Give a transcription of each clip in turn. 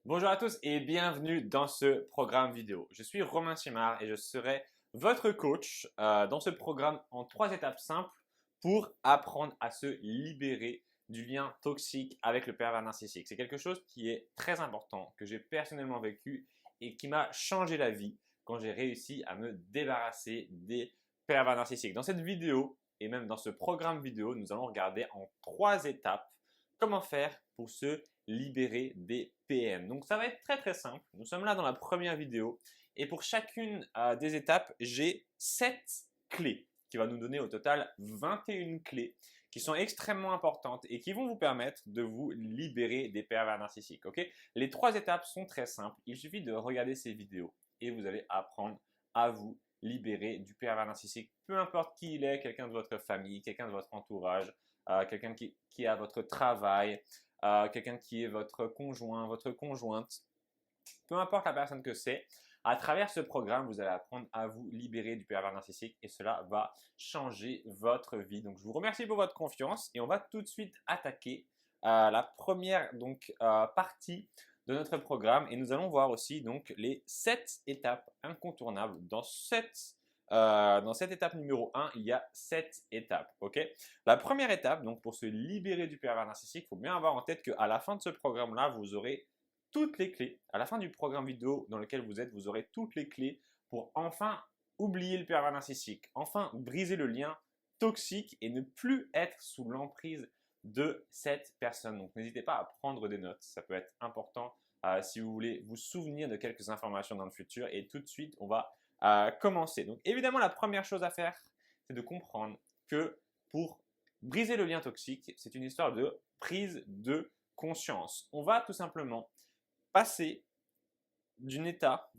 Bonjour à tous et bienvenue dans ce programme vidéo. Je suis Romain Simard et je serai votre coach dans ce programme en 3 étapes simples pour apprendre à se libérer du lien toxique avec le pervers narcissique. C'est quelque chose qui est très important, que j'ai personnellement vécu et qui m'a changé la vie quand j'ai réussi à me débarrasser des pervers narcissiques. Dans cette vidéo et même dans ce programme vidéo, nous allons regarder en 3 étapes comment faire pour se libérer des PM. Donc ça va être très simple. Nous sommes là dans la première vidéo et pour chacune des étapes, j'ai 7 clés qui va nous donner au total 21 clés qui sont extrêmement importantes et qui vont vous permettre de vous libérer des pervers narcissiques. Okay, les 3 étapes sont très simples. Il suffit de regarder ces vidéos et vous allez apprendre à vous libérer du pervers narcissique, peu importe qui il est, quelqu'un de votre famille, quelqu'un de votre entourage, quelqu'un qui est à votre travail, quelqu'un qui est votre conjoint, votre conjointe, peu importe la personne que c'est, à travers ce programme, vous allez apprendre à vous libérer du pervers narcissique et cela va changer votre vie. Donc, je vous remercie pour votre confiance et on va tout de suite attaquer la première partie de notre programme et nous allons voir aussi donc les 7 étapes incontournables. Dans cette étape numéro 1, il y a 7 étapes. Okay, la première étape, donc pour se libérer du pervers narcissique, il faut bien avoir en tête qu'à la fin de ce programme-là, vous aurez toutes les clés. À la fin du programme vidéo dans lequel vous êtes, vous aurez toutes les clés pour enfin oublier le pervers narcissique, enfin briser le lien toxique et ne plus être sous l'emprise de cette personne. Donc n'hésitez pas à prendre des notes, ça peut être important si vous voulez vous souvenir de quelques informations dans le futur. Et tout de suite, on va commencer. Donc évidemment, la première chose à faire, c'est de comprendre que pour briser le lien toxique, c'est une histoire de prise de conscience. On va tout simplement passer d'un état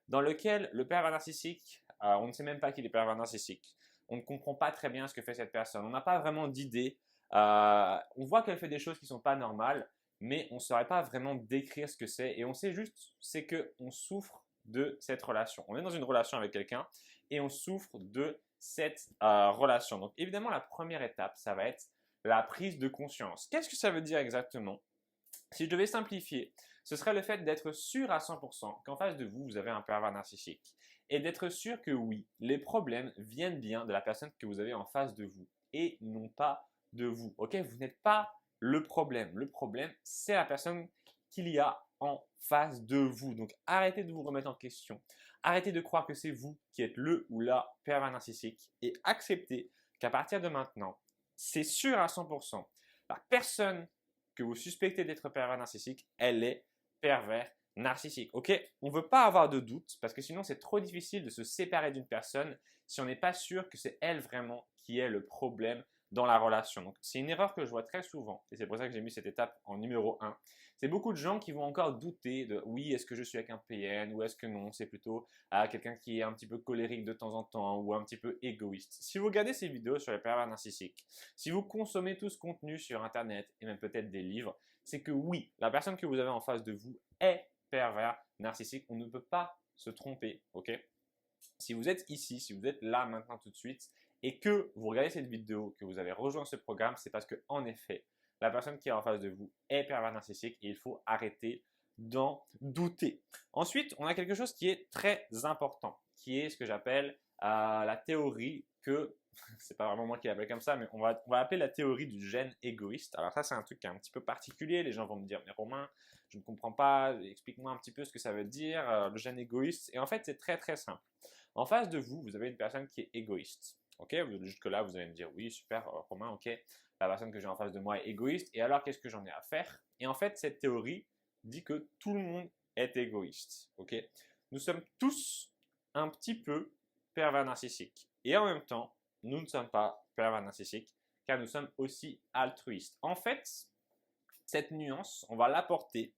dans lequel le pervers narcissique, on ne sait même pas qu'il est pervers narcissique. On ne comprend pas très bien ce que fait cette personne. On n'a pas vraiment d'idée. On voit qu'elle fait des choses qui ne sont pas normales, mais on ne saurait pas vraiment décrire ce que c'est. Et on sait juste, c'est qu'on souffre de cette relation. On est dans une relation avec quelqu'un et on souffre de cette relation. Donc évidemment, la première étape, ça va être la prise de conscience. Qu'est-ce que ça veut dire exactement? Si je devais simplifier, ce serait le fait d'être sûr à 100% qu'en face de vous, vous avez un pervers narcissique. Et d'être sûr que oui, les problèmes viennent bien de la personne que vous avez en face de vous et non pas de vous. Ok, vous n'êtes pas le problème. Le problème, c'est la personne qu'il y a en face de vous. Donc arrêtez de vous remettre en question. Arrêtez de croire que c'est vous qui êtes le ou la pervers narcissique et acceptez qu'à partir de maintenant, c'est sûr à 100%, la personne que vous suspectez d'être pervers narcissique, elle est pervers narcissique. Ok, on ne veut pas avoir de doute parce que sinon c'est trop difficile de se séparer d'une personne si on n'est pas sûr que c'est elle vraiment qui est le problème dans la relation. Donc c'est une erreur que je vois très souvent et c'est pour ça que j'ai mis cette étape en numéro 1. C'est beaucoup de gens qui vont encore douter de oui, est-ce que je suis avec un PN ou est-ce que non, c'est plutôt quelqu'un qui est un petit peu colérique de temps en temps ou un petit peu égoïste. Si vous regardez ces vidéos sur les pervers narcissiques, si vous consommez tout ce contenu sur internet et même peut-être des livres, c'est que oui, la personne que vous avez en face de vous est pervers narcissique. On ne peut pas se tromper, ok? Si vous êtes ici, si vous êtes là maintenant tout de suite et que vous regardez cette vidéo, que vous avez rejoint ce programme, c'est parce que en effet, la personne qui est en face de vous est pervers narcissique et il faut arrêter d'en douter. Ensuite, on a quelque chose qui est très important, qui est ce que j'appelle la théorie que, c'est pas vraiment moi qui l'appelle comme ça, mais on va appeler la théorie du gène égoïste. Alors ça, c'est un truc qui est un petit peu particulier. Les gens vont me dire, mais Romain, je ne comprends pas, explique-moi un petit peu ce que ça veut dire, le gène égoïste. Et en fait, c'est très simple. En face de vous, vous avez une personne qui est égoïste. Ok, jusque-là, vous allez me dire, oui, super, Romain, ok, la personne que j'ai en face de moi est égoïste. Et alors, qu'est-ce que j'en ai à faire? Et en fait, cette théorie dit que tout le monde est égoïste. Ok, nous sommes tous un petit peu pervers narcissiques. Et en même temps, nous ne sommes pas pervers narcissiques car nous sommes aussi altruistes. En fait, cette nuance, on va l'apporter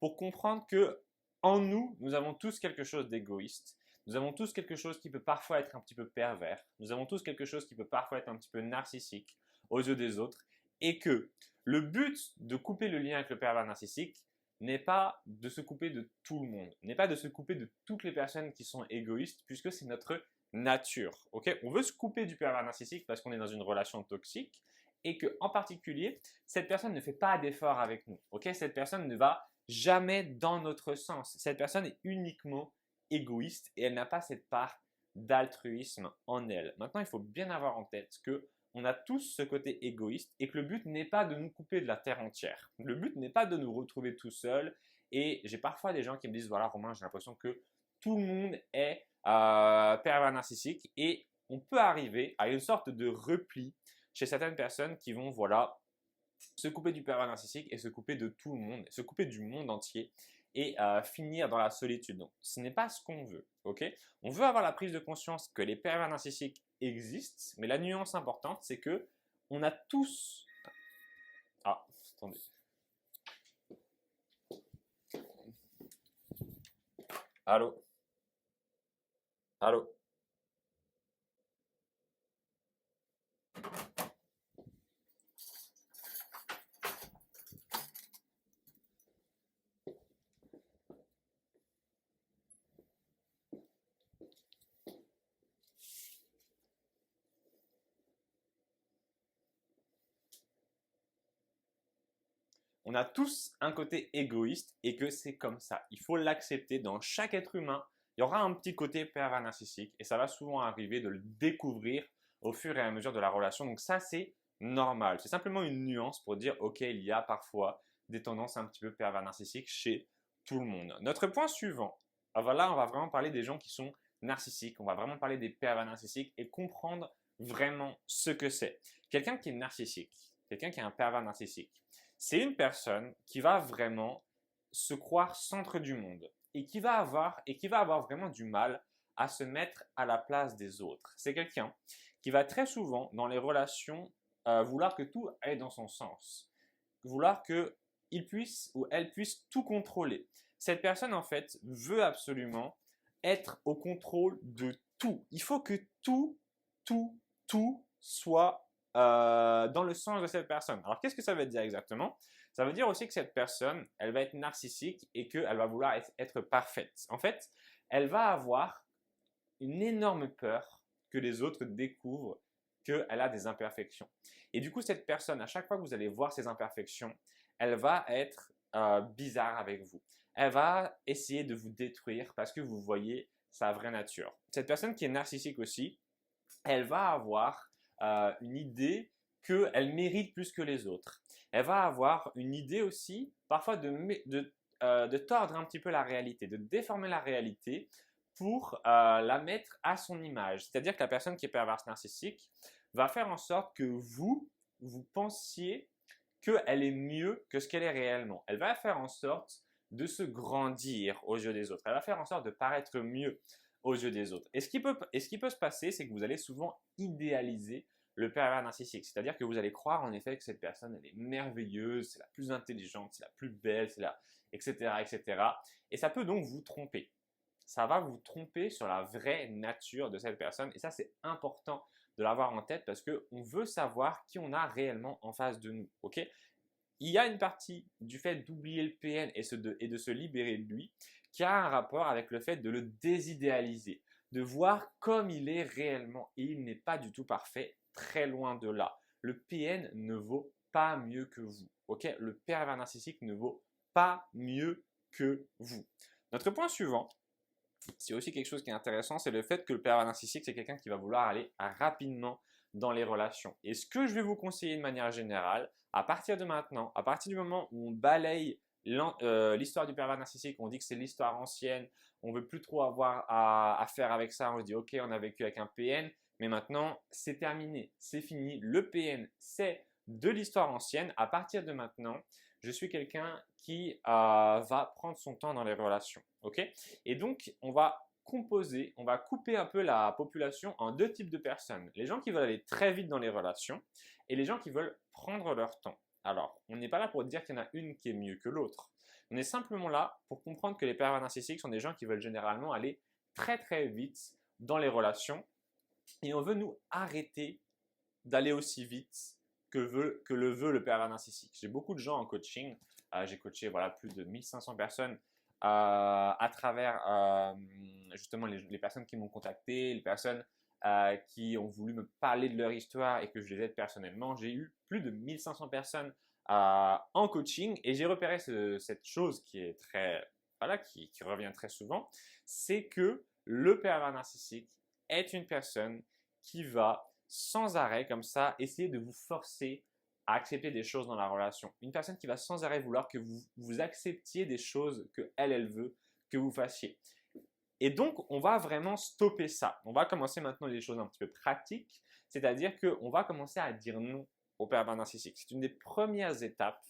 pour comprendre que en nous, nous avons tous quelque chose d'égoïste. Nous avons tous quelque chose qui peut parfois être un petit peu pervers. Nous avons tous quelque chose qui peut parfois être un petit peu narcissique aux yeux des autres. Et que le but de couper le lien avec le pervers narcissique n'est pas de se couper de tout le monde, n'est pas de se couper de toutes les personnes qui sont égoïstes, puisque c'est notre nature. Okay, on veut se couper du pervers narcissique parce qu'on est dans une relation toxique et que, en particulier, cette personne ne fait pas d'effort avec nous. Okay, cette personne ne va jamais dans notre sens. Cette personne est uniquement égoïste et elle n'a pas cette part d'altruisme en elle. Maintenant, il faut bien avoir en tête que on a tous ce côté égoïste et que le but n'est pas de nous couper de la terre entière. Le but n'est pas de nous retrouver tout seuls. Et j'ai parfois des gens qui me disent, voilà Romain, j'ai l'impression que tout le monde est pervers narcissique et on peut arriver à une sorte de repli chez certaines personnes qui vont, voilà, se couper du pervers narcissique et se couper de tout le monde, se couper du monde entier et finir dans la solitude. Donc, ce n'est pas ce qu'on veut, ok? On veut avoir la prise de conscience que les pervers narcissiques existent, mais la nuance importante, c'est que on a tous... Ah, attendez. Allô? Allô? On a tous un côté égoïste et que c'est comme ça. Il faut l'accepter. Dans chaque être humain, il y aura un petit côté pervers narcissique et ça va souvent arriver de le découvrir au fur et à mesure de la relation. Donc ça, c'est normal. C'est simplement une nuance pour dire, ok, il y a parfois des tendances un petit peu pervers narcissiques chez tout le monde. Notre point suivant, là, on va vraiment parler des gens qui sont narcissiques. On va vraiment parler des pervers narcissiques et comprendre vraiment ce que c'est. Quelqu'un qui est narcissique, quelqu'un qui est un pervers narcissique, c'est une personne qui va vraiment se croire centre du monde et qui va avoir vraiment du mal à se mettre à la place des autres. C'est quelqu'un qui va très souvent dans les relations vouloir que tout aille dans son sens, vouloir qu'il puisse ou elle puisse tout contrôler. Cette personne en fait veut absolument être au contrôle de tout. Il faut que tout soit dans le sens de cette personne. Alors, qu'est-ce que ça veut dire exactement? Ça veut dire aussi que cette personne, elle va être narcissique et qu'elle va vouloir être parfaite. En fait, elle va avoir une énorme peur que les autres découvrent qu'elle a des imperfections. Et du coup, cette personne, à chaque fois que vous allez voir ses imperfections, elle va être bizarre avec vous. Elle va essayer de vous détruire parce que vous voyez sa vraie nature. Cette personne qui est narcissique aussi, elle va avoir une idée qu'elle mérite plus que les autres. Elle va avoir une idée aussi parfois de tordre un petit peu la réalité, de déformer la réalité pour la mettre à son image. C'est-à-dire que la personne qui est perverse narcissique va faire en sorte que vous pensiez qu'elle est mieux que ce qu'elle est réellement. Elle va faire en sorte de se grandir aux yeux des autres. Elle va faire en sorte de paraître mieux aux yeux des autres. Et ce qui peut se passer, c'est que vous allez souvent idéaliser le pervers narcissique. C'est-à-dire que vous allez croire en effet que cette personne, elle est merveilleuse, c'est la plus intelligente, c'est la plus belle, etc., etc. Et ça peut donc vous tromper. Ça va vous tromper sur la vraie nature de cette personne. Et ça, c'est important de l'avoir en tête parce qu'on veut savoir qui on a réellement en face de nous. Ok? Il y a une partie du fait d'oublier le PN et de se libérer de lui qui a un rapport avec le fait de le désidéaliser, de voir comme il est réellement. Et il n'est pas du tout parfait, très loin de là. Le PN ne vaut pas mieux que vous. Ok? Le pervers narcissique ne vaut pas mieux que vous. Notre point suivant, c'est aussi quelque chose qui est intéressant, c'est le fait que le pervers narcissique, c'est quelqu'un qui va vouloir aller rapidement dans les relations. Et ce que je vais vous conseiller de manière générale, à partir de maintenant, à partir du moment où on balaye l'histoire du pervers narcissique, on dit que c'est l'histoire ancienne, on veut plus trop avoir à faire avec ça, on se dit ok, on a vécu avec un PN, mais maintenant c'est terminé, c'est fini, le PN c'est de l'histoire ancienne. À partir de maintenant, je suis quelqu'un qui va prendre son temps dans les relations, ok? Et donc, on va couper un peu la population en deux types de personnes. Les gens qui veulent aller très vite dans les relations et les gens qui veulent prendre leur temps. Alors, on n'est pas là pour dire qu'il y en a une qui est mieux que l'autre. On est simplement là pour comprendre que les pervers narcissiques sont des gens qui veulent généralement aller très très vite dans les relations et on veut nous arrêter d'aller aussi vite que le veut le pervers narcissique. J'ai beaucoup de gens en coaching. J'ai coaché voilà, plus de 1500 personnes à travers justement les personnes qui m'ont contacté, les personnes qui ont voulu me parler de leur histoire et que je les aide personnellement. J'ai eu plus de 1500 personnes en coaching et j'ai repéré cette chose qui est voilà, qui revient très souvent, c'est que le pervers narcissique est une personne qui va sans arrêt comme ça essayer de vous forcer à accepter des choses dans la relation. Une personne qui va sans arrêt vouloir que vous acceptiez des choses que elle veut que vous fassiez. Et donc, on va vraiment stopper ça. On va commencer maintenant des choses un petit peu pratiques, c'est-à-dire qu'on va commencer à dire non au pervers narcissique. C'est une des premières étapes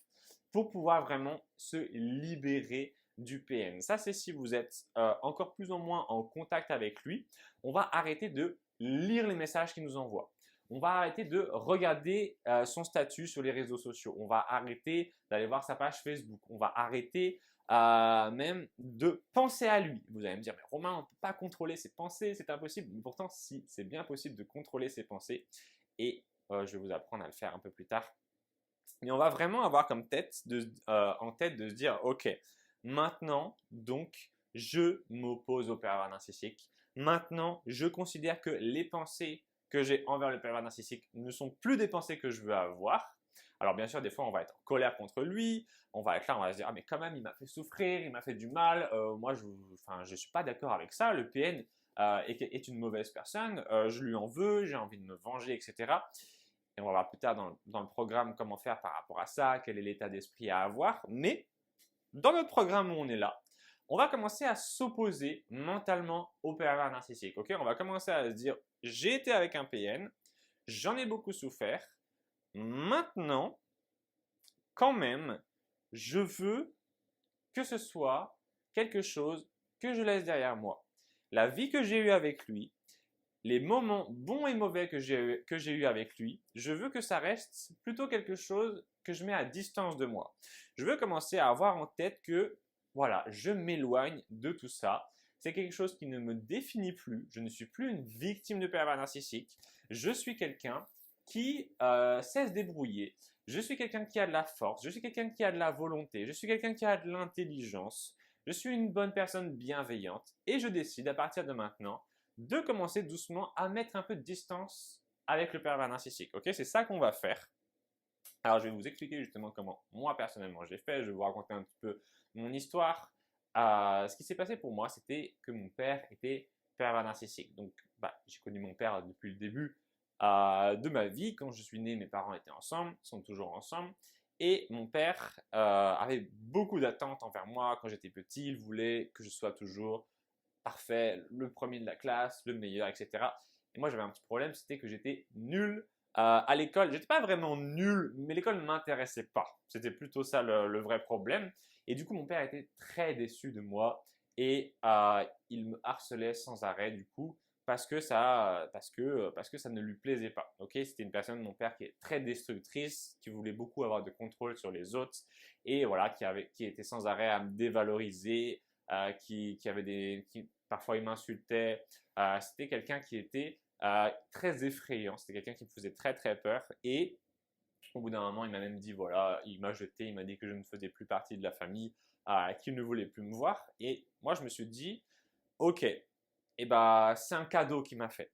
pour pouvoir vraiment se libérer du PN. Ça, c'est si vous êtes encore plus ou moins en contact avec lui. On va arrêter de lire les messages qu'il nous envoie. On va arrêter de regarder son statut sur les réseaux sociaux. On va arrêter d'aller voir sa page Facebook. On va arrêter même de penser à lui. Vous allez me dire, mais Romain, on ne peut pas contrôler ses pensées, c'est impossible. Mais pourtant, si, c'est bien possible de contrôler ses pensées. Et je vais vous apprendre à le faire un peu plus tard. Mais on va vraiment avoir comme en tête de se dire, ok, maintenant, donc, je m'oppose au pervers narcissique. Maintenant, je considère que les pensées que j'ai envers le pervers narcissique ne sont plus des pensées que je veux avoir. Alors bien sûr, des fois, on va être en colère contre lui, on va être là, on va se dire, ah mais quand même, il m'a fait souffrir, il m'a fait du mal, moi, je ne suis pas d'accord avec ça, le PN est une mauvaise personne, je lui en veux, j'ai envie de me venger, etc. Et on va voir plus tard dans le programme comment faire par rapport à ça, quel est l'état d'esprit à avoir. Mais dans notre programme où on est là, on va commencer à s'opposer mentalement au pervers narcissique. Okay, on va commencer à se dire, j'ai été avec un PN, j'en ai beaucoup souffert. Maintenant, quand même, je veux que ce soit quelque chose que je laisse derrière moi. La vie que j'ai eue avec lui, les moments bons et mauvais que j'ai eu avec lui, je veux que ça reste plutôt quelque chose que je mets à distance de moi. Je veux commencer à avoir en tête que, voilà, je m'éloigne de tout ça. C'est quelque chose qui ne me définit plus. Je ne suis plus une victime de pervers narcissique. Je suis quelqu'un qui sait se débrouiller. Je suis quelqu'un qui a de la force. Je suis quelqu'un qui a de la volonté. Je suis quelqu'un qui a de l'intelligence. Je suis une bonne personne bienveillante. Et je décide à partir de maintenant de commencer doucement à mettre un peu de distance avec le pervers narcissique. Ok, c'est ça qu'on va faire. Alors, je vais vous expliquer justement comment moi personnellement j'ai fait. Je vais vous raconter un petit peu mon histoire. Ce qui s'est passé pour moi, c'était que mon père était pervers narcissique. Donc, j'ai connu mon père depuis le début de ma vie. Quand je suis né, mes parents étaient ensemble, sont toujours ensemble. Et mon père avait beaucoup d'attentes envers moi quand j'étais petit. Il voulait que je sois toujours parfait, le premier de la classe, le meilleur, etc. Et moi, j'avais un petit problème, c'était que j'étais nul à l'école. J'étais pas vraiment nul, mais l'école ne m'intéressait pas. C'était plutôt ça le vrai problème. Et du coup, mon père était très déçu de moi et il me harcelait sans arrêt du coup parce que ça ne lui plaisait pas. Ok, c'était une personne, mon père, qui est très destructrice, qui voulait beaucoup avoir de contrôle sur les autres et voilà, qui était sans arrêt à me dévaloriser, parfois il m'insultait. C'était quelqu'un qui était très effrayant. C'était quelqu'un qui me faisait très très peur. Et au bout d'un moment, il m'a même dit, voilà, il m'a jeté, il m'a dit que je ne faisais plus partie de la famille, qu'il ne voulait plus me voir. Et moi, je me suis dit, ok, c'est un cadeau qu'il m'a fait.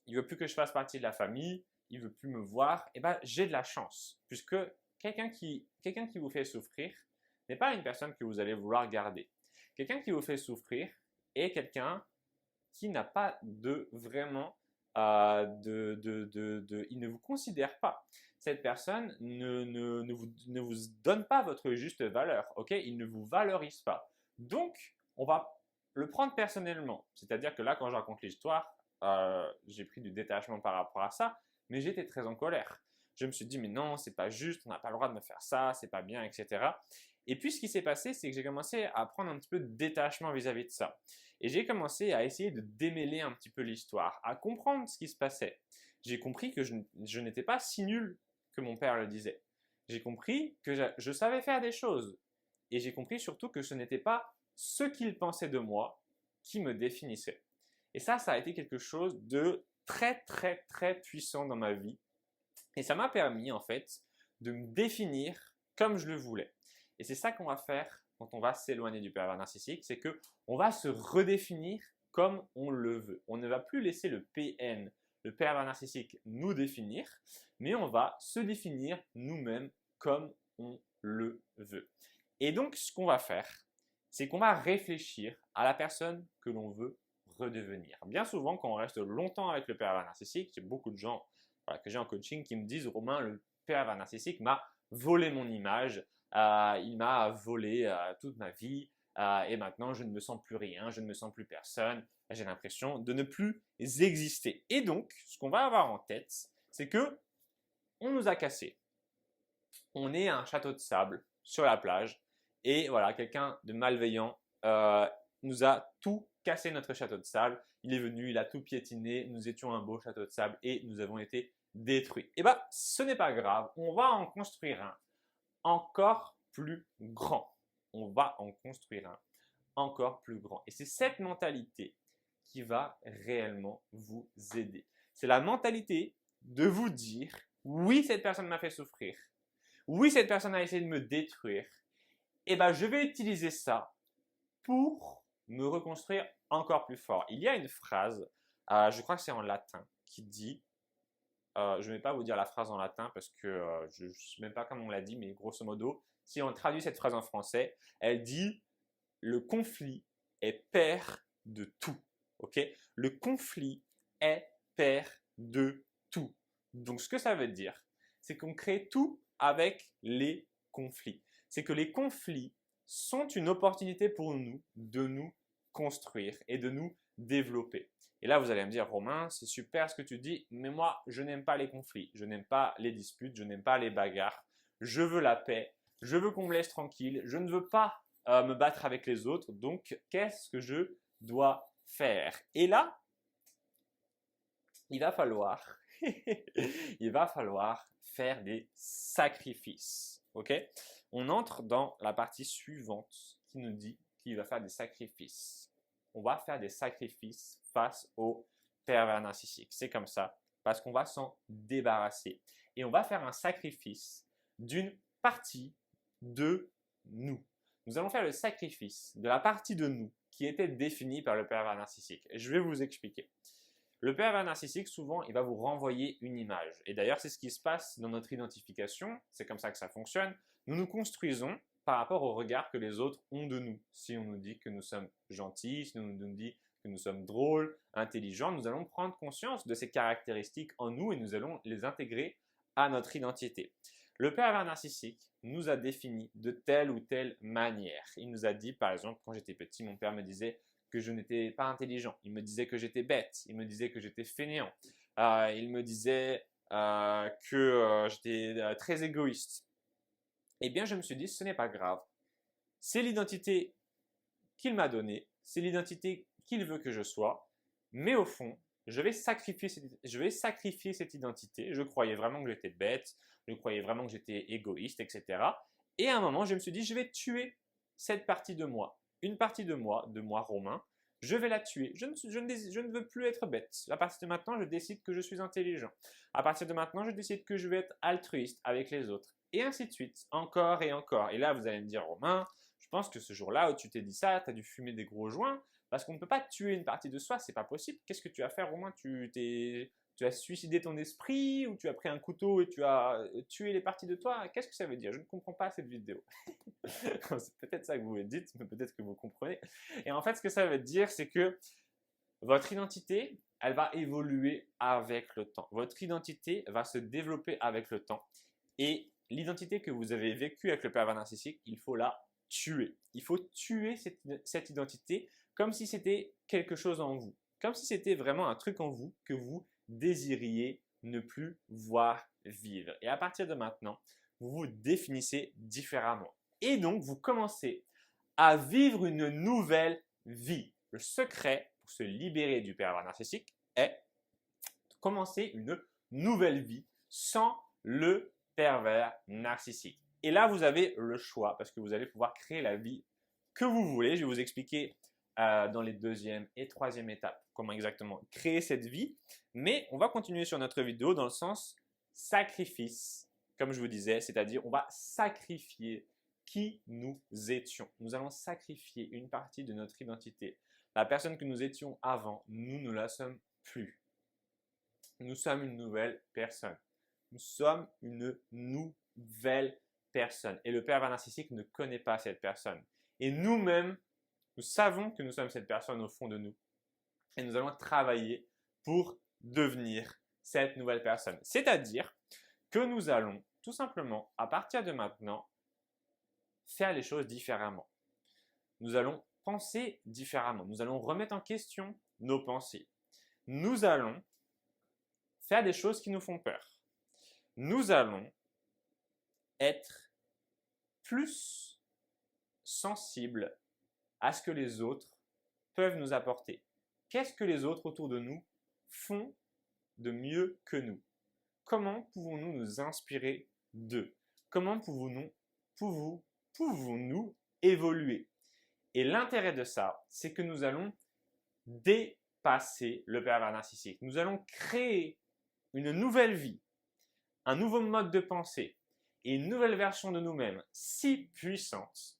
Il veut plus que je fasse partie de la famille, il veut plus me voir. J'ai de la chance, puisque quelqu'un qui vous fait souffrir n'est pas une personne que vous allez vouloir garder. Quelqu'un qui vous fait souffrir est quelqu'un qui n'a pas il ne vous considère pas. Cette personne ne vous donne pas votre juste valeur, ok? Il ne vous valorise pas. Donc, on va le prendre personnellement. C'est-à-dire que là, quand je raconte l'histoire, j'ai pris du détachement par rapport à ça, mais j'étais très en colère. Je me suis dit, mais non, c'est pas juste, on n'a pas le droit de me faire ça, c'est pas bien, etc. Et puis, ce qui s'est passé, c'est que j'ai commencé à prendre un petit peu de détachement vis-à-vis de ça. Et j'ai commencé à essayer de démêler un petit peu l'histoire, à comprendre ce qui se passait. J'ai compris que je n'étais pas si nul que mon père le disait. J'ai compris que je savais faire des choses. Et j'ai compris surtout que ce n'était pas ce qu'il pensait de moi qui me définissait. Et ça a été quelque chose de très, très, très puissant dans ma vie. Et ça m'a permis, en fait, de me définir comme je le voulais. Et c'est ça qu'on va faire quand on va s'éloigner du pervers narcissique, c'est qu'on va se redéfinir comme on le veut. On ne va plus laisser le PN, le pervers narcissique, nous définir, mais on va se définir nous-mêmes comme on le veut. Et donc, ce qu'on va faire, c'est qu'on va réfléchir à la personne que l'on veut redevenir. Bien souvent, quand on reste longtemps avec le pervers narcissique, j'ai beaucoup de gens que j'ai en coaching qui me disent « Romain, le pervers narcissique m'a volé mon image, il m'a volé toute ma vie et maintenant je ne me sens plus rien, je ne me sens plus personne, j'ai l'impression de ne plus exister. » Et donc, ce qu'on va avoir en tête, c'est que on nous a cassé. On est un château de sable sur la plage et voilà, quelqu'un de malveillant nous a tout cassé notre château de sable. Il est venu, il a tout piétiné, nous étions un beau château de sable et nous avons été détruits. Et bien, ce n'est pas grave, on va en construire un encore plus grand. On va en construire un encore plus grand. Et c'est cette mentalité qui va réellement vous aider. C'est la mentalité de vous dire, oui, cette personne m'a fait souffrir. Oui, cette personne a essayé de me détruire. Et ben, je vais utiliser ça pour me reconstruire encore plus fort. Il y a une phrase, je crois que c'est en latin, qui dit, je ne vais pas vous dire la phrase en latin parce que je ne sais même pas comment on l'a dit, mais grosso modo, si on traduit cette phrase en français, elle dit « Le conflit est père de tout ». Ok? Le conflit est père de tout. Donc, ce que ça veut dire, c'est qu'on crée tout avec les conflits. C'est que les conflits sont une opportunité pour nous de nous construire et de nous développer. Et là, vous allez me dire, Romain, c'est super ce que tu dis, mais moi, je n'aime pas les conflits, je n'aime pas les disputes, je n'aime pas les bagarres, je veux la paix, je veux qu'on me laisse tranquille, je ne veux pas me battre avec les autres, donc qu'est-ce que je dois faire? Et là, il va falloir faire des sacrifices. Ok? On entre dans la partie suivante qui nous dit qu'il va faire des sacrifices. On va faire des sacrifices face au pervers narcissique. C'est comme ça, parce qu'on va s'en débarrasser. Et on va faire un sacrifice d'une partie de nous. Nous allons faire le sacrifice de la partie de nous qui était définie par le pervers narcissique. Je vais vous expliquer. Le pervers narcissique, souvent, il va vous renvoyer une image. Et d'ailleurs, c'est ce qui se passe dans notre identification. C'est comme ça que ça fonctionne. Nous nous construisons par rapport au regard que les autres ont de nous. Si on nous dit que nous sommes gentils, si on nous dit que nous sommes drôles, intelligents, nous allons prendre conscience de ces caractéristiques en nous et nous allons les intégrer à notre identité. Le pervers narcissique nous a définis de telle ou telle manière. Il nous a dit, par exemple, quand j'étais petit, mon père me disait que je n'étais pas intelligent. Il me disait que j'étais bête. Il me disait que j'étais fainéant. Il me disait que j'étais très égoïste. Eh bien, je me suis dit, ce n'est pas grave. C'est l'identité qu'il m'a donnée. C'est l'identité qu'il veut que je sois. Mais au fond, je vais sacrifier cette identité. Je croyais vraiment que j'étais bête. Je croyais vraiment que j'étais égoïste, etc. Et à un moment, je me suis dit, je vais tuer cette partie de moi. Une partie de moi Romain, je vais la tuer. Je ne veux plus être bête. À partir de maintenant, je décide que je suis intelligent. À partir de maintenant, je décide que je vais être altruiste avec les autres. Et ainsi de suite, encore et encore. Et là, vous allez me dire, Romain, je pense que ce jour-là où tu t'es dit ça, tu as dû fumer des gros joints, parce qu'on ne peut pas tuer une partie de soi, c'est pas possible. Qu'est-ce que tu as fait, Romain? Tu as suicidé ton esprit ou tu as pris un couteau et tu as tué les parties de toi? Qu'est-ce que ça veut dire? Je ne comprends pas cette vidéo. C'est peut-être ça que vous dites, mais peut-être que vous comprenez. Et en fait, ce que ça veut dire, c'est que votre identité, elle va évoluer avec le temps. Votre identité va se développer avec le temps. Et l'identité que vous avez vécue avec le pervers narcissique, il faut la tuer. Il faut tuer cette identité comme si c'était quelque chose en vous. Comme si c'était vraiment un truc en vous que vous désiriez ne plus voir vivre. Et à partir de maintenant, vous vous définissez différemment. Et donc, vous commencez à vivre une nouvelle vie. Le secret pour se libérer du pervers narcissique est de commencer une nouvelle vie sans le pervers narcissique. Et là, vous avez le choix parce que vous allez pouvoir créer la vie que vous voulez. Je vais vous expliquer dans les deuxième et troisième étapes comment exactement créer cette vie. Mais on va continuer sur notre vidéo dans le sens sacrifice, comme je vous disais, c'est-à-dire on va sacrifier qui nous étions. Nous allons sacrifier une partie de notre identité. La personne que nous étions avant, nous ne la sommes plus. Nous sommes une nouvelle personne. Nous sommes une nouvelle personne. Et le pervers narcissique ne connaît pas cette personne. Et nous-mêmes, nous savons que nous sommes cette personne au fond de nous. Et nous allons travailler pour devenir cette nouvelle personne. C'est-à-dire que nous allons tout simplement, à partir de maintenant, faire les choses différemment. Nous allons penser différemment. Nous allons remettre en question nos pensées. Nous allons faire des choses qui nous font peur. Nous allons être plus sensibles à ce que les autres peuvent nous apporter. Qu'est-ce que les autres autour de nous font de mieux que nous? Comment pouvons-nous nous inspirer d'eux? Comment pouvons-nous évoluer? Et l'intérêt de ça, c'est que nous allons dépasser le pervers narcissique. Nous allons créer une nouvelle vie, un nouveau mode de pensée et une nouvelle version de nous-mêmes si puissante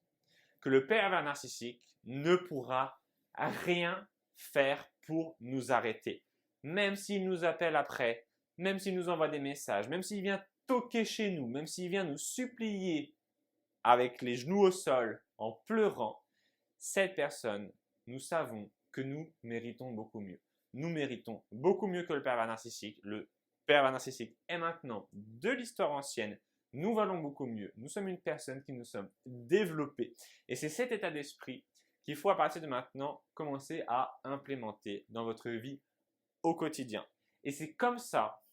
que le pervers narcissique ne pourra rien faire pour nous arrêter. Même s'il nous appelle après, même s'il nous envoie des messages, même s'il vient toquer chez nous, même s'il vient nous supplier avec les genoux au sol, en pleurant, cette personne, nous savons que nous méritons beaucoup mieux. Nous méritons beaucoup mieux que le pervers narcissique. Le pervers narcissique est maintenant de l'histoire ancienne. Nous valons beaucoup mieux. Nous sommes une personne qui nous sommes développés. Et c'est cet état d'esprit qu'il faut à partir de maintenant commencer à implémenter dans votre vie au quotidien. Et c'est comme ça,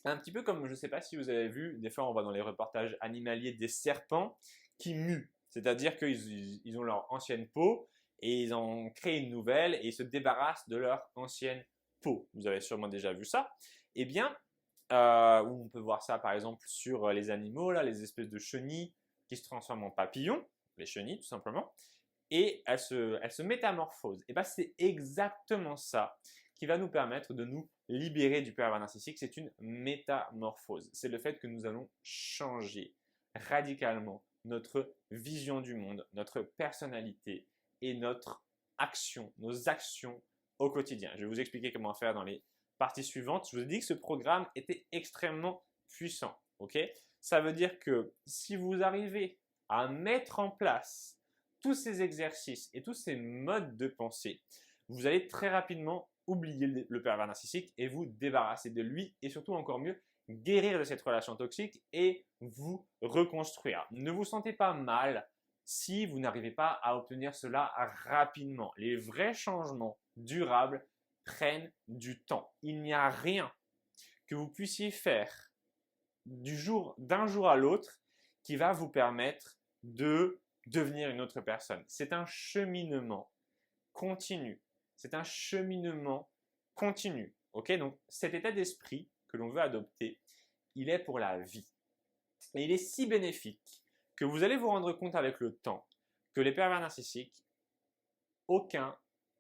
un petit peu comme, je ne sais pas si vous avez vu, des fois on voit dans les reportages animaliers des serpents qui muent. C'est-à-dire qu'ils ont leur ancienne peau et ils en créent une nouvelle et ils se débarrassent de leur ancienne peau. Vous avez sûrement déjà vu ça. Eh bien, on peut voir ça par exemple sur les animaux, là, les espèces de chenilles qui se transforment en papillons, les chenilles tout simplement, et elles se métamorphosent. Et bien c'est exactement ça qui va nous permettre de nous libérer du pervers narcissique. C'est une métamorphose. C'est le fait que nous allons changer radicalement notre vision du monde, notre personnalité et notre action, nos actions au quotidien. Je vais vous expliquer comment faire dans les parties suivantes. Je vous ai dit que ce programme était extrêmement puissant. Okay? Ça veut dire que si vous arrivez à mettre en place tous ces exercices et tous ces modes de pensée, vous allez très rapidement oublier le pervers narcissique et vous débarrasser de lui et surtout encore mieux, guérir de cette relation toxique et vous reconstruire. Ne vous sentez pas mal si vous n'arrivez pas à obtenir cela rapidement. Les vrais changements durables prennent du temps. Il n'y a rien que vous puissiez faire d'un jour à l'autre qui va vous permettre de devenir une autre personne. C'est un cheminement continu. C'est un cheminement continu. Ok? Donc, cet état d'esprit que l'on veut adopter, il est pour la vie. Et il est si bénéfique que vous allez vous rendre compte avec le temps que les pervers narcissiques, aucun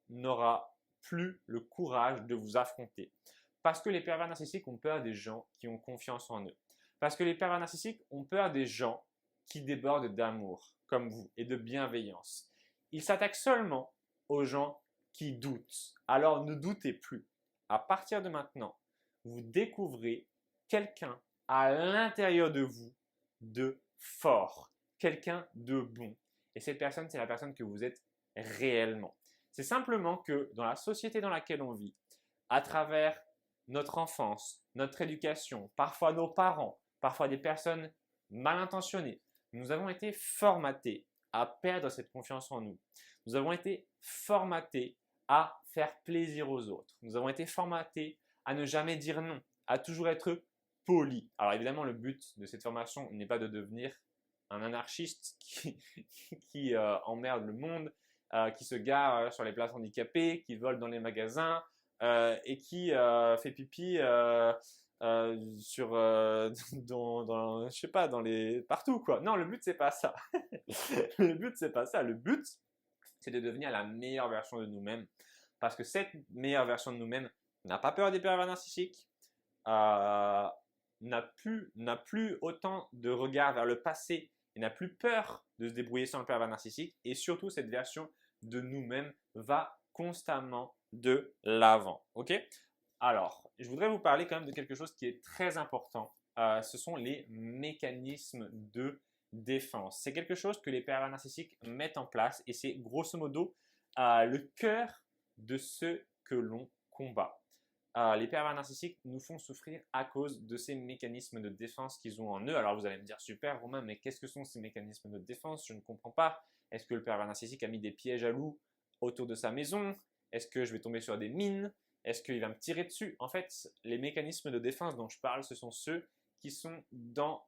n'aura plus le courage de vous affronter. Parce que les pervers narcissiques ont peur des gens qui ont confiance en eux. Parce que les pervers narcissiques ont peur des gens qui débordent d'amour, comme vous, et de bienveillance. Ils s'attaquent seulement aux gens qui doutent. Alors ne doutez plus. À partir de maintenant, vous découvrez quelqu'un à l'intérieur de vous de fort, quelqu'un de bon. Et cette personne, c'est la personne que vous êtes réellement. C'est simplement que dans la société dans laquelle on vit, à travers notre enfance, notre éducation, parfois nos parents, parfois des personnes mal intentionnées, nous avons été formatés à perdre cette confiance en nous. Nous avons été formatés à faire plaisir aux autres. Nous avons été formatés à ne jamais dire non, à toujours être poli. Alors évidemment, le but de cette formation n'est pas de devenir un anarchiste qui emmerde le monde, qui se gare sur les places handicapées, qui vole dans les magasins et qui fait pipi sur je sais pas, partout quoi. Non, le but c'est pas ça. Le but c'est pas ça. Le but c'est de devenir la meilleure version de nous-mêmes, parce que cette meilleure version de nous-mêmes n'a pas peur des pervers narcissiques, n'a plus autant de regard vers le passé et n'a plus peur de se débrouiller sans le pervers narcissique, et surtout cette version de nous-mêmes va constamment de l'avant. Ok? Alors, je voudrais vous parler quand même de quelque chose qui est très important. Ce sont les mécanismes de défense. C'est quelque chose que les pervers narcissiques mettent en place et c'est grosso modo le cœur de ce que l'on combat. Les pervers narcissiques nous font souffrir à cause de ces mécanismes de défense qu'ils ont en eux. Alors vous allez me dire, super Romain, mais qu'est-ce que sont ces mécanismes de défense? Je ne comprends pas. Est-ce que le pervers narcissique a mis des pièges à loups autour de sa maison? Est-ce que je vais tomber sur des mines? Est-ce qu'il va me tirer dessus? En fait, les mécanismes de défense dont je parle, ce sont ceux qui sont dans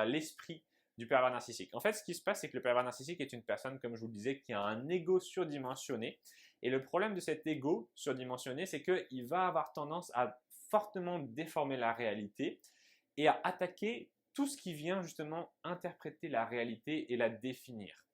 l'esprit du pervers narcissique. En fait, ce qui se passe, c'est que le pervers narcissique est une personne, comme je vous le disais, qui a un ego surdimensionné. Et le problème de cet ego surdimensionné, c'est qu'il va avoir tendance à fortement déformer la réalité et à attaquer tout ce qui vient justement interpréter la réalité et la définir.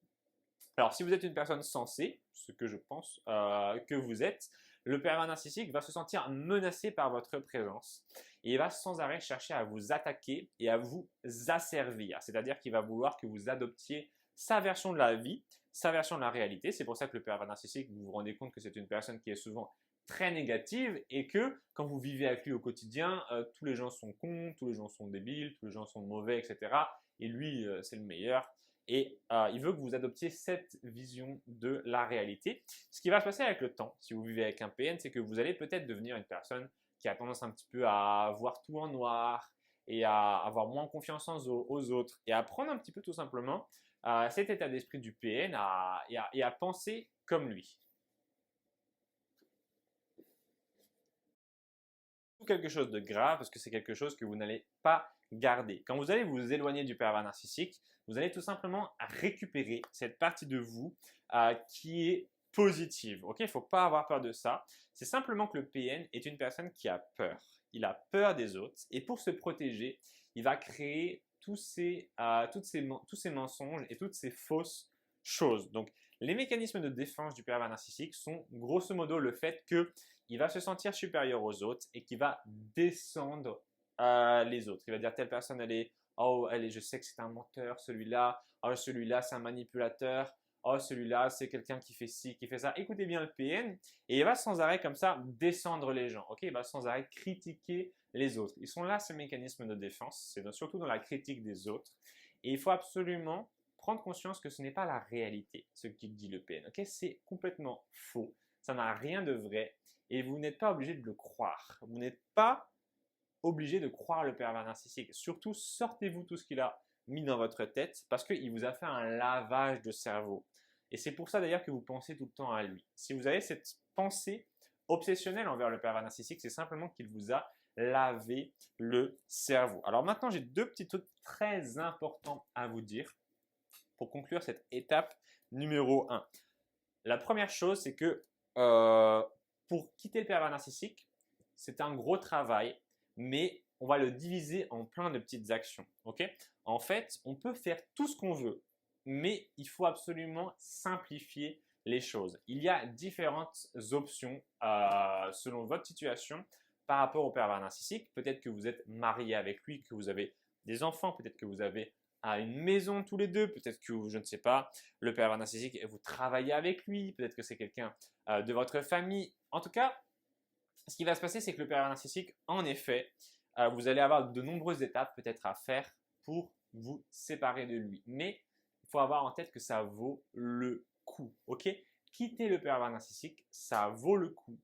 Alors, si vous êtes une personne sensée, ce que je pense que vous êtes, le pervers narcissique va se sentir menacé par votre présence et il va sans arrêt chercher à vous attaquer et à vous asservir. C'est-à-dire qu'il va vouloir que vous adoptiez sa version de la vie, sa version de la réalité. C'est pour ça que le pervers narcissique, vous vous rendez compte que c'est une personne qui est souvent très négative et que quand vous vivez avec lui au quotidien, tous les gens sont cons, tous les gens sont débiles, tous les gens sont mauvais, etc. Et lui, c'est le meilleur. Et il veut que vous adoptiez cette vision de la réalité. Ce qui va se passer avec le temps, si vous vivez avec un PN, c'est que vous allez peut-être devenir une personne qui a tendance un petit peu à voir tout en noir et à avoir moins confiance aux autres et à prendre un petit peu tout simplement cet état d'esprit du PN et à penser comme lui. Quelque chose de grave parce que c'est quelque chose que vous n'allez pas garder. Quand vous allez vous éloigner du pervers narcissique, vous allez tout simplement récupérer cette partie de vous qui est positive. Ok, il ne faut pas avoir peur de ça. C'est simplement que le PN est une personne qui a peur. Il a peur des autres et pour se protéger, il va créer tous ces mensonges et toutes ces fausses choses. Donc, les mécanismes de défense du pervers narcissique sont grosso modo le fait qu'il va se sentir supérieur aux autres et qu'il va descendre les autres. Il va dire telle personne, je sais que c'est un menteur, celui-là, oh, celui-là, c'est un manipulateur, oh, celui-là, c'est quelqu'un qui fait ci, qui fait ça. Écoutez bien le PN et il va sans arrêt comme ça descendre les gens. Ok, il va sans arrêt critiquer les autres. Ils sont là, ces mécanismes de défense, c'est surtout dans la critique des autres. Et il faut absolument prendre conscience que ce n'est pas la réalité, ce qu'il dit le PN. Okay, c'est complètement faux. Ça n'a rien de vrai et vous n'êtes pas obligé de le croire. Vous n'êtes pas obligé de croire le pervers narcissique. Surtout, sortez-vous tout ce qu'il a mis dans votre tête parce qu'il vous a fait un lavage de cerveau. Et c'est pour ça d'ailleurs que vous pensez tout le temps à lui. Si vous avez cette pensée obsessionnelle envers le pervers narcissique, c'est simplement qu'il vous a lavé le cerveau. Alors maintenant, j'ai deux petits trucs très importants à vous dire pour conclure cette étape numéro 1. La première chose, c'est que pour quitter le pervers narcissique, c'est un gros travail, mais on va le diviser en plein de petites actions. Okay, en fait, on peut faire tout ce qu'on veut, mais il faut absolument simplifier les choses. Il y a différentes options selon votre situation par rapport au pervers narcissique. Peut-être que vous êtes marié avec lui, que vous avez des enfants, peut-être que vous avez à une maison tous les deux, peut-être que, je ne sais pas, le pervers narcissique, vous travaillez avec lui, peut-être que c'est quelqu'un de votre famille. En tout cas, ce qui va se passer, c'est que le pervers narcissique, en effet, vous allez avoir de nombreuses étapes peut-être à faire pour vous séparer de lui. Mais il faut avoir en tête que ça vaut le coup, ok? Quitter le pervers narcissique, ça vaut le coup.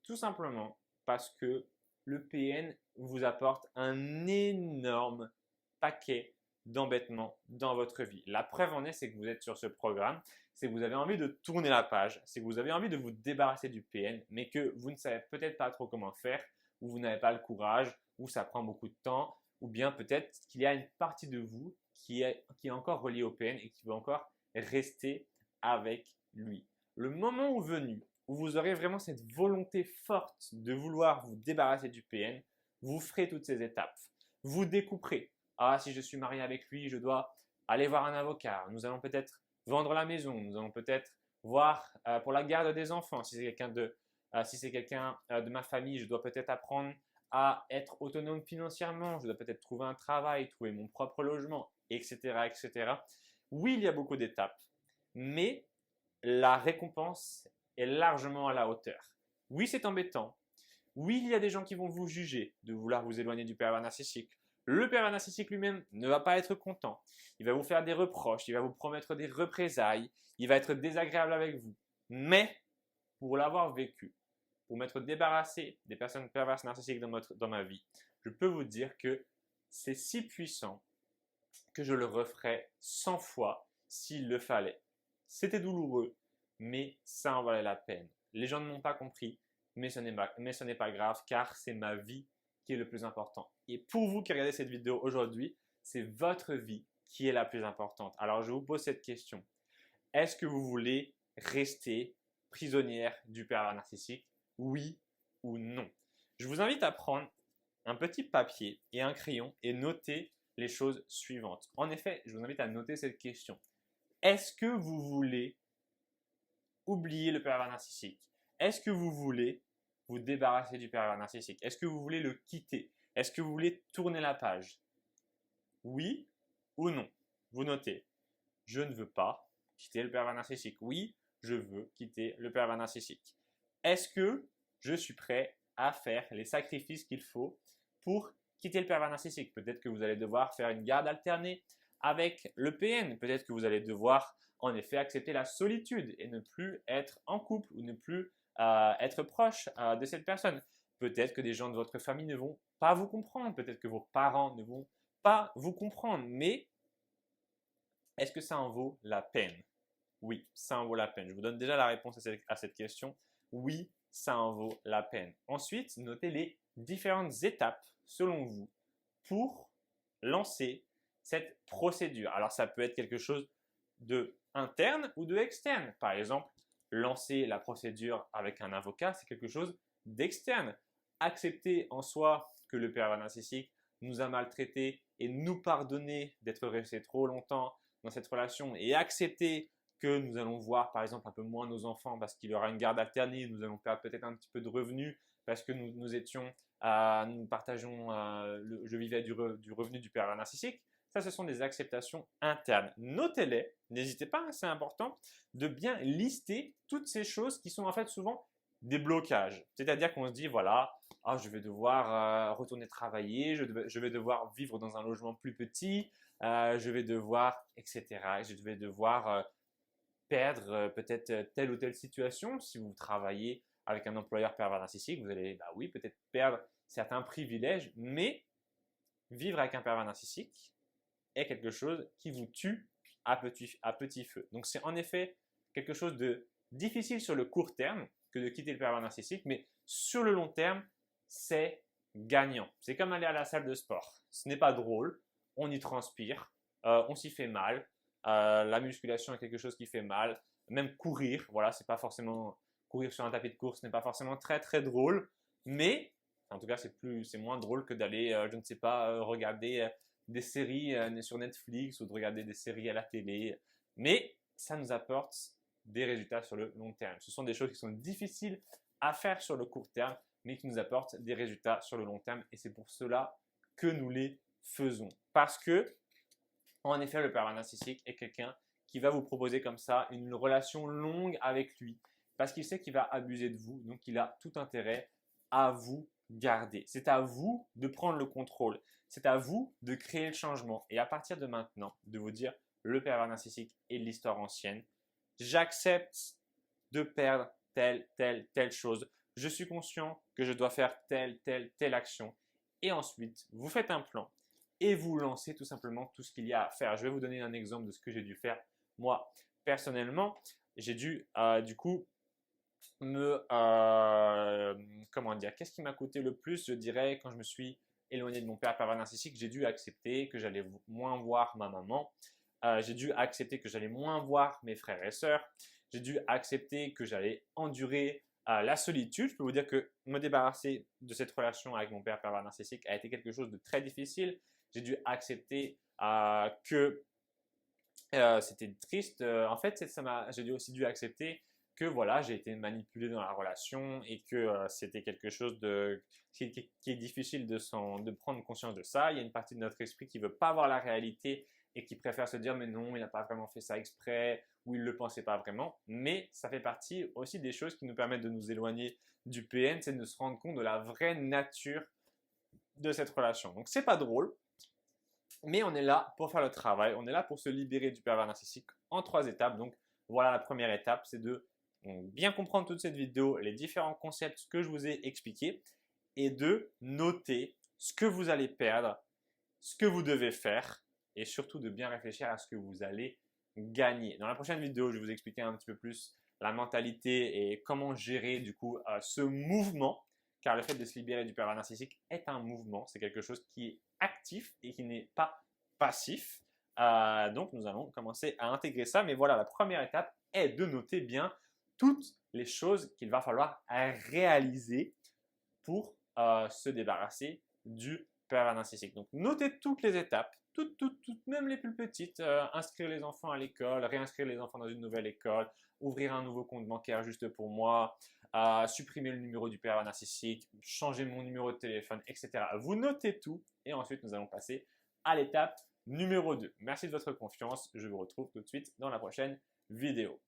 Tout simplement parce que le PN vous apporte un énorme paquet d'embêtements dans votre vie. La preuve en est, c'est que vous êtes sur ce programme, c'est que vous avez envie de tourner la page, c'est que vous avez envie de vous débarrasser du PN, mais que vous ne savez peut-être pas trop comment faire, ou vous n'avez pas le courage, ou ça prend beaucoup de temps, ou bien peut-être qu'il y a une partie de vous qui est encore reliée au PN et qui veut encore rester avec lui. Le moment venu où vous aurez vraiment cette volonté forte de vouloir vous débarrasser du PN, vous ferez toutes ces étapes. Vous découperez. Ah, si je suis marié avec lui, je dois aller voir un avocat. Nous allons peut-être vendre la maison. Nous allons peut-être voir pour la garde des enfants. Si c'est quelqu'un de ma famille, je dois peut-être apprendre à être autonome financièrement. Je dois peut-être trouver un travail, trouver mon propre logement, etc., etc. Oui, il y a beaucoup d'étapes, mais la récompense est largement à la hauteur. Oui, c'est embêtant. Oui, il y a des gens qui vont vous juger de vouloir vous éloigner du pervers narcissique. Le pervers narcissique lui-même ne va pas être content. Il va vous faire des reproches, il va vous promettre des représailles, il va être désagréable avec vous. Mais pour l'avoir vécu, pour m'être débarrassé des personnes perverses narcissiques dans ma vie, je peux vous dire que c'est si puissant que je le referais 100 fois s'il le fallait. C'était douloureux, mais ça en valait la peine. Les gens ne m'ont pas compris, mais ce n'est pas grave car c'est ma vie qui est le plus important. Et pour vous qui regardez cette vidéo aujourd'hui, c'est votre vie qui est la plus importante. Alors je vous pose cette question. Est-ce que vous voulez rester prisonnière du pervers narcissique? Oui ou non? Je vous invite à prendre un petit papier et un crayon et noter les choses suivantes. En effet, je vous invite à noter cette question. Est-ce que vous voulez oublier le pervers narcissique? Est-ce que vous voulez vous débarrasser du pervers narcissique? Est-ce que vous voulez le quitter? Est-ce que vous voulez tourner la page? Oui ou non? Vous notez. Je ne veux pas quitter le pervers narcissique. Oui, je veux quitter le pervers narcissique. Est-ce que je suis prêt à faire les sacrifices qu'il faut pour quitter le pervers narcissique? Peut-être que vous allez devoir faire une garde alternée avec le PN. Peut-être que vous allez devoir en effet accepter la solitude et ne plus être en couple ou ne plus être proche de cette personne. Peut-être que des gens de votre famille ne vont pas vous comprendre. Peut-être que vos parents ne vont pas vous comprendre. Mais est-ce que ça en vaut la peine? Oui, ça en vaut la peine. Je vous donne déjà la réponse à cette question. Oui, ça en vaut la peine. Ensuite, notez les différentes étapes, selon vous, pour lancer cette procédure. Alors, ça peut être quelque chose de interne ou de externe. Par exemple, lancer la procédure avec un avocat, c'est quelque chose d'externe. Accepter en soi que le pervers narcissique nous a maltraités et nous pardonner d'être resté trop longtemps dans cette relation et accepter que nous allons voir par exemple un peu moins nos enfants parce qu'il y aura une garde alternée, nous allons perdre peut-être un petit peu de revenus parce que nous partageons, je vivais du revenu du pervers narcissique. Ça, ce sont des acceptations internes. Notez-les, n'hésitez pas, c'est important de bien lister toutes ces choses qui sont en fait souvent des blocages. C'est-à-dire qu'on se dit, voilà, oh, je vais devoir retourner travailler, je vais devoir vivre dans un logement plus petit, je vais devoir, etc. Je vais devoir perdre peut-être telle ou telle situation. Si vous travaillez avec un employeur pervers narcissique, vous allez, bah oui, peut-être perdre certains privilèges, mais vivre avec un pervers narcissique est quelque chose qui vous tue à petit feu. Donc c'est en effet quelque chose de difficile sur le court terme que de quitter le pervers narcissique, mais sur le long terme, c'est gagnant. C'est comme aller à la salle de sport. Ce n'est pas drôle, on y transpire, on s'y fait mal, la musculation est quelque chose qui fait mal, même courir, voilà, c'est pas forcément courir sur un tapis de course n'est pas forcément très très drôle, mais en tout cas c'est moins drôle que d'aller, je ne sais pas, regarder des séries sur Netflix ou de regarder des séries à la télé, mais ça nous apporte des résultats sur le long terme. Ce sont des choses qui sont difficiles à faire sur le court terme, mais qui nous apportent des résultats sur le long terme et c'est pour cela que nous les faisons. Parce que, en effet, le pervers narcissique est quelqu'un qui va vous proposer comme ça une relation longue avec lui parce qu'il sait qu'il va abuser de vous, donc il a tout intérêt à vous garder. C'est à vous de prendre le contrôle. C'est à vous de créer le changement. Et à partir de maintenant, de vous dire le pervers narcissique est l'histoire ancienne. J'accepte de perdre telle chose. Je suis conscient que je dois faire telle action. Et ensuite, vous faites un plan et vous lancez tout simplement tout ce qu'il y a à faire. Je vais vous donner un exemple de ce que j'ai dû faire. Moi, personnellement, j'ai dû du coup comment dire, qu'est-ce qui m'a coûté le plus, je dirais, quand je me suis éloigné de mon père pervers narcissique, j'ai dû accepter que j'allais moins voir ma maman, j'ai dû accepter que j'allais moins voir mes frères et sœurs, j'ai dû accepter que j'allais endurer la solitude. Je peux vous dire que me débarrasser de cette relation avec mon père pervers narcissique a été quelque chose de très difficile. J'ai dû accepter que c'était triste. En fait, j'ai aussi dû accepter que voilà, j'ai été manipulé dans la relation et que c'était quelque chose qui est difficile de prendre conscience de ça. Il y a une partie de notre esprit qui ne veut pas voir la réalité et qui préfère se dire mais non, il n'a pas vraiment fait ça exprès ou il ne le pensait pas vraiment. Mais ça fait partie aussi des choses qui nous permettent de nous éloigner du PN, c'est de se rendre compte de la vraie nature de cette relation. Donc c'est pas drôle, Mais on est là pour faire le travail, on est là pour se libérer du pervers narcissique en 3 étapes. Donc voilà, la première étape, c'est de bien comprendre toute cette vidéo, les différents concepts que je vous ai expliqués et de noter ce que vous allez perdre, ce que vous devez faire et surtout de bien réfléchir à ce que vous allez gagner. Dans la prochaine vidéo, je vais vous expliquer un petit peu plus la mentalité et comment gérer du coup ce mouvement, car le fait de se libérer du pervers narcissique est un mouvement, c'est quelque chose qui est actif et qui n'est pas passif. Donc nous allons commencer à intégrer ça, mais voilà, la première étape est de noter bien toutes les choses qu'il va falloir réaliser pour se débarrasser du pervers narcissique. Donc notez toutes les étapes, toutes, même les plus petites, inscrire les enfants à l'école, réinscrire les enfants dans une nouvelle école, ouvrir un nouveau compte bancaire juste pour moi, supprimer le numéro du pervers narcissique, changer mon numéro de téléphone, etc. Vous notez tout et ensuite nous allons passer à l'étape numéro 2. Merci de votre confiance, je vous retrouve tout de suite dans la prochaine vidéo.